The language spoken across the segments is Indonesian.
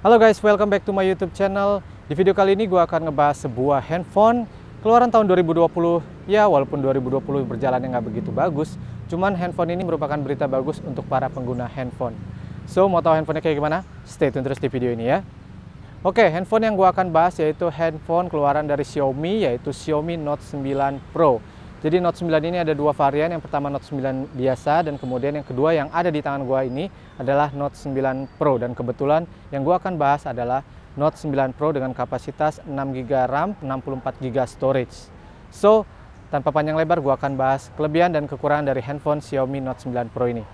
Halo guys, welcome back to my YouTube channel. Di video kali ini gue akan ngebahas sebuah handphone keluaran tahun 2020. Ya, walaupun 2020 berjalannya nggak begitu bagus, cuman handphone ini merupakan berita bagus untuk para pengguna handphone. So, mau tahu handphonenya kayak gimana? Stay tune terus di video ini ya. Oke, handphone yang gue akan bahas yaitu handphone keluaran dari Xiaomi, yaitu Xiaomi Note 9 Pro. Jadi Note 9 ini ada dua varian, yang pertama Note 9 biasa, dan kemudian yang kedua yang ada di tangan gua ini adalah Note 9 Pro. Dan kebetulan yang gua akan bahas adalah Note 9 Pro dengan kapasitas 6GB RAM, 64GB storage. So, tanpa panjang lebar gua akan bahas kelebihan dan kekurangan dari handphone Xiaomi Note 9 Pro ini.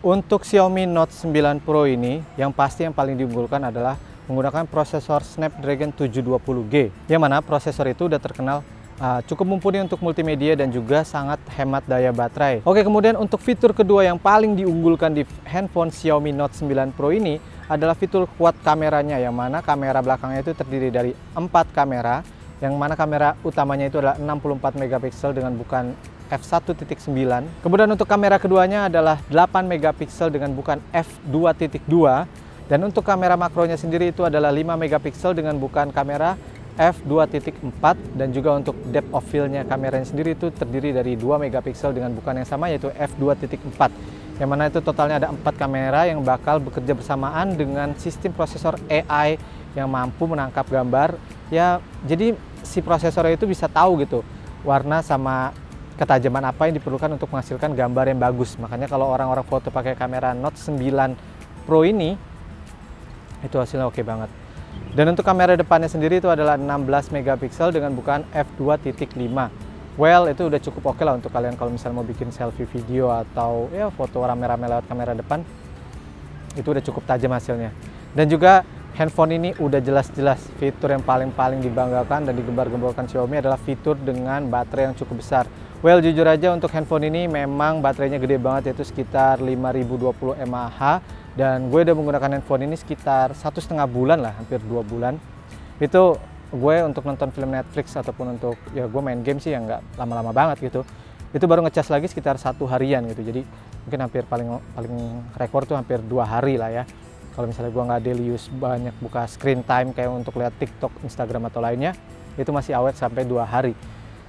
Untuk Xiaomi Note 9 Pro ini, yang pasti yang paling diunggulkan adalah menggunakan prosesor Snapdragon 720G, yang mana prosesor itu udah terkenal cukup mumpuni untuk multimedia dan juga sangat hemat daya baterai. Oke, kemudian untuk fitur kedua yang paling diunggulkan di handphone Xiaomi Note 9 Pro ini adalah fitur quad kameranya, yang mana kamera belakangnya itu terdiri dari 4 kamera, yang mana kamera utamanya itu adalah 64 megapiksel dengan bukan f1.9. Kemudian untuk kamera keduanya adalah 8 megapiksel dengan bukan f2.2. Dan untuk kamera makronya sendiri itu adalah 5 megapiksel dengan bukan kamera f2.4. Dan juga untuk depth of field-nya kameranya sendiri itu terdiri dari 2 megapiksel dengan bukan yang sama, yaitu f2.4. Yang mana itu totalnya ada 4 kamera yang bakal bekerja bersamaan dengan sistem prosesor AI yang mampu menangkap gambar. Ya, jadi si prosesornya itu bisa tahu gitu warna sama ketajaman apa yang diperlukan untuk menghasilkan gambar yang bagus. Makanya kalau orang-orang foto pakai kamera Note 9 Pro ini, itu hasilnya oke banget. Dan untuk kamera depannya sendiri itu adalah 16 megapiksel dengan bukan f2.5. Well, itu udah cukup oke lah untuk kalian kalau misalnya mau bikin selfie video atau ya foto rame-rame lewat kamera depan. Itu udah cukup tajam hasilnya. Dan juga handphone ini udah jelas-jelas fitur yang paling dibanggakan dan digembar-gemborkan Xiaomi adalah fitur dengan baterai yang cukup besar. Well, jujur aja untuk handphone ini memang baterainya gede banget, yaitu sekitar 5020 mAh. Dan gue udah menggunakan handphone ini sekitar 1,5 bulan lah, hampir 2 bulan. Itu gue untuk nonton film Netflix ataupun untuk ya gue main game sih yang nggak lama-lama banget gitu. Itu baru ngecas lagi sekitar 1 harian gitu. Jadi mungkin hampir paling rekor tuh hampir 2 hari lah ya. Kalau misalnya gue nggak daily use banyak buka screen time kayak untuk lihat TikTok, Instagram atau lainnya, itu masih awet sampai 2 hari.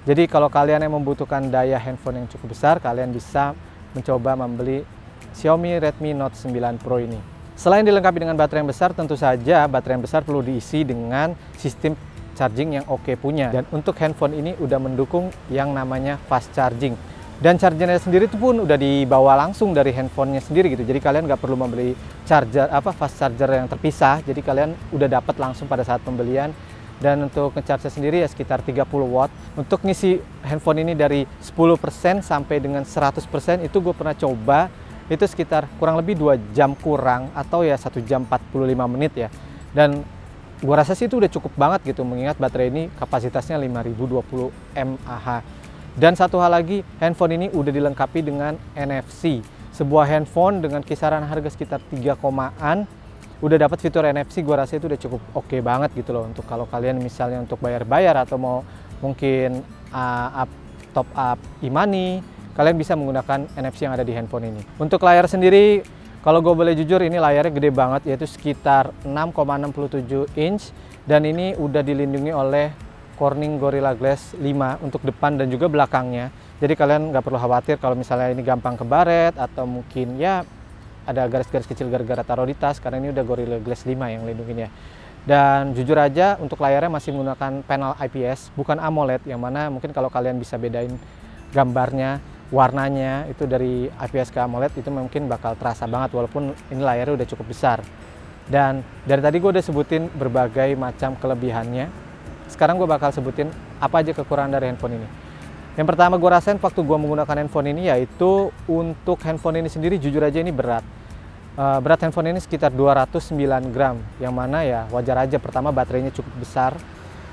Jadi kalau kalian yang membutuhkan daya handphone yang cukup besar, kalian bisa mencoba membeli Xiaomi Redmi Note 9 Pro ini. Selain dilengkapi dengan baterai yang besar, tentu saja baterai yang besar perlu diisi dengan sistem charging yang oke punya. Dan untuk handphone ini udah mendukung yang namanya fast charging. Dan chargernya sendiri itu pun udah dibawa langsung dari handphonenya sendiri gitu. Jadi kalian nggak perlu membeli charger fast charger yang terpisah. Jadi kalian udah dapat langsung pada saat pembelian. Dan untuk nge-charge sendiri ya sekitar 30 watt. Untuk ngisi handphone ini dari 10% sampai dengan 100% itu gue pernah coba. Itu sekitar kurang lebih 2 jam kurang atau ya 1 jam 45 menit ya. Dan gue rasa sih itu udah cukup banget gitu, mengingat baterai ini kapasitasnya 5020 mAh. Dan satu hal lagi, handphone ini udah dilengkapi dengan NFC. Sebuah handphone dengan kisaran harga sekitar 3 udah dapat fitur NFC, gue rasa itu udah cukup oke banget gitu loh. Untuk kalau kalian misalnya untuk bayar-bayar atau mau mungkin top up e-money, kalian bisa menggunakan NFC yang ada di handphone ini. Untuk layar sendiri, kalau gue boleh jujur, ini layarnya gede banget, yaitu sekitar 6,67 inch. Dan ini udah dilindungi oleh Corning Gorilla Glass 5 untuk depan dan juga belakangnya. Jadi kalian nggak perlu khawatir kalau misalnya ini gampang kebaret atau mungkin ya ada garis-garis kecil gara-gara taruh di tas, karena ini udah Gorilla Glass 5 yang lindunginnya. Dan jujur aja untuk layarnya masih menggunakan panel IPS, bukan AMOLED, yang mana mungkin kalau kalian bisa bedain gambarnya, warnanya itu dari IPS ke AMOLED itu mungkin bakal terasa banget, walaupun ini layarnya udah cukup besar. Dan dari tadi gue udah sebutin berbagai macam kelebihannya. Sekarang gue bakal sebutin apa aja kekurangan dari handphone ini. Yang pertama gue rasain waktu gue menggunakan handphone ini yaitu untuk handphone ini sendiri jujur aja ini berat. Berat handphone ini sekitar 209 gram, yang mana ya wajar aja. Pertama, baterainya cukup besar.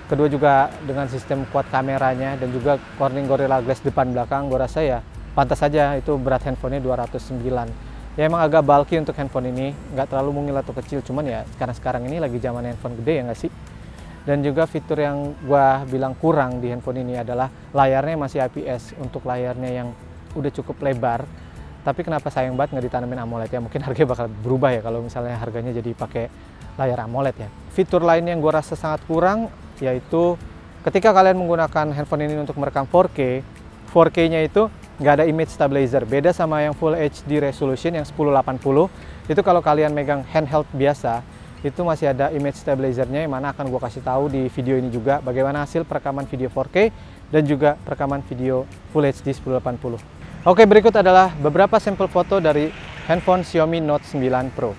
Kedua juga dengan sistem quad kameranya dan juga Corning Gorilla Glass depan belakang, gue rasa ya pantas saja itu berat handphonenya 209. Ya emang agak bulky untuk handphone ini, nggak terlalu mungil atau kecil, cuman ya karena sekarang ini lagi zaman handphone gede ya nggak sih? Dan juga fitur yang gue bilang kurang di handphone ini adalah layarnya masih IPS untuk layarnya yang udah cukup lebar. Tapi kenapa sayang banget nggak ditanamin AMOLED ya? Mungkin harganya bakal berubah ya kalau misalnya harganya jadi pakai layar AMOLED ya. Fitur lain yang gue rasa sangat kurang yaitu ketika kalian menggunakan handphone ini untuk merekam 4K, 4K-nya itu nggak ada image stabilizer. Beda sama yang Full HD resolution yang 1080, itu kalau kalian megang handheld biasa, itu masih ada image stabilizer-nya, yang mana akan gue kasih tahu di video ini juga bagaimana hasil perekaman video 4K dan juga perekaman video Full HD 1080. Oke, berikut adalah beberapa sampel foto dari handphone Xiaomi Note 9 Pro.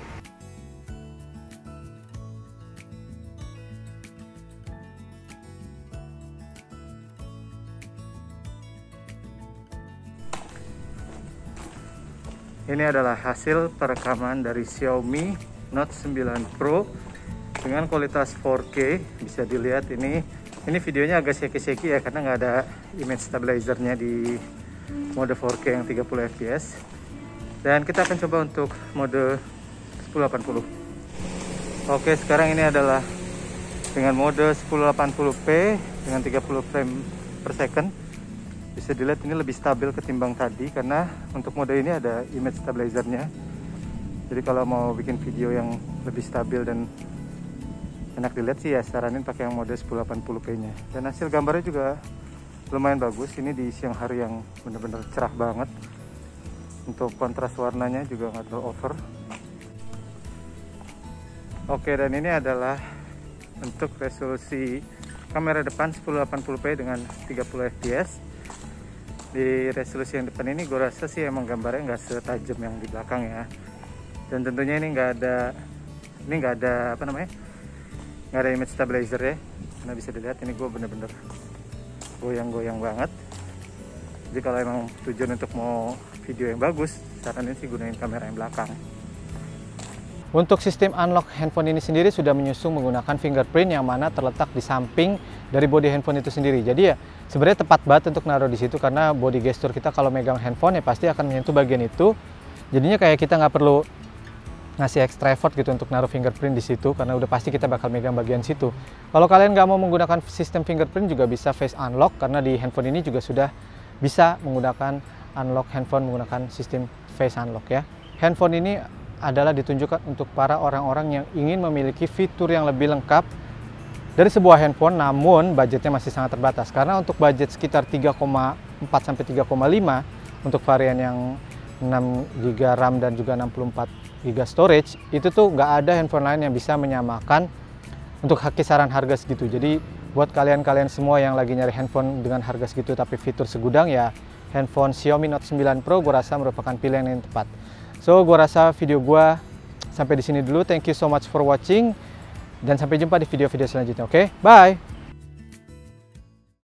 Ini adalah hasil perekaman dari Xiaomi Note 9 Pro dengan kualitas 4K. Bisa dilihat ini videonya agak shaky-shaky ya, karena nggak ada image stabilizer-nya di mode 4K yang 30 fps. Dan kita akan coba untuk mode 1080. Oke, sekarang ini adalah dengan mode 1080p dengan 30 frame per second. Bisa dilihat ini lebih stabil ketimbang tadi, karena untuk mode ini ada image stabilizer-nya. Jadi kalau mau bikin video yang lebih stabil dan enak dilihat sih ya, saranin pakai yang mode 1080p-nya. Dan hasil gambarnya juga lumayan bagus. Ini di siang hari yang bener-bener cerah banget. Untuk kontras warnanya juga nggak terlalu over. Oke, dan ini adalah untuk resolusi kamera depan 1080p dengan 30 fps. Di resolusi yang depan ini gue rasa sih emang gambarnya nggak setajam yang di belakang ya. Dan tentunya ini nggak ada nggak ada image stabilizer ya. Karena bisa dilihat ini gue bener-bener goyang-goyang banget. Jadi kalau emang tujuan untuk mau video yang bagus, saranin sih gunain kamera yang belakang. Untuk sistem unlock handphone ini sendiri sudah menyusung menggunakan fingerprint yang mana terletak di samping dari body handphone itu sendiri. Jadi ya sebenarnya tepat banget untuk naruh di situ, karena body gesture kita kalau megang handphone ya pasti akan menyentuh bagian itu. Jadinya kayak kita nggak perlu ngasih extra effort gitu untuk naruh fingerprint di situ, karena udah pasti kita bakal megang bagian situ. Kalau kalian nggak mau menggunakan sistem fingerprint juga bisa face unlock, karena di handphone ini juga sudah bisa menggunakan unlock handphone menggunakan sistem face unlock ya. Handphone ini adalah ditunjukkan untuk para orang-orang yang ingin memiliki fitur yang lebih lengkap dari sebuah handphone, namun budgetnya masih sangat terbatas. Karena untuk budget sekitar 3,4 sampai 3,5 untuk varian yang 6GB RAM dan juga 64GB storage, itu tuh nggak ada handphone lain yang bisa menyamakan untuk kisaran harga segitu. Jadi buat kalian-kalian semua yang lagi nyari handphone dengan harga segitu tapi fitur segudang, ya handphone Xiaomi Note 9 Pro gue rasa merupakan pilihan yang tepat. So gue rasa video gue sampai di sini dulu. Thank you so much for watching dan sampai jumpa di video-video selanjutnya. Oke, bye.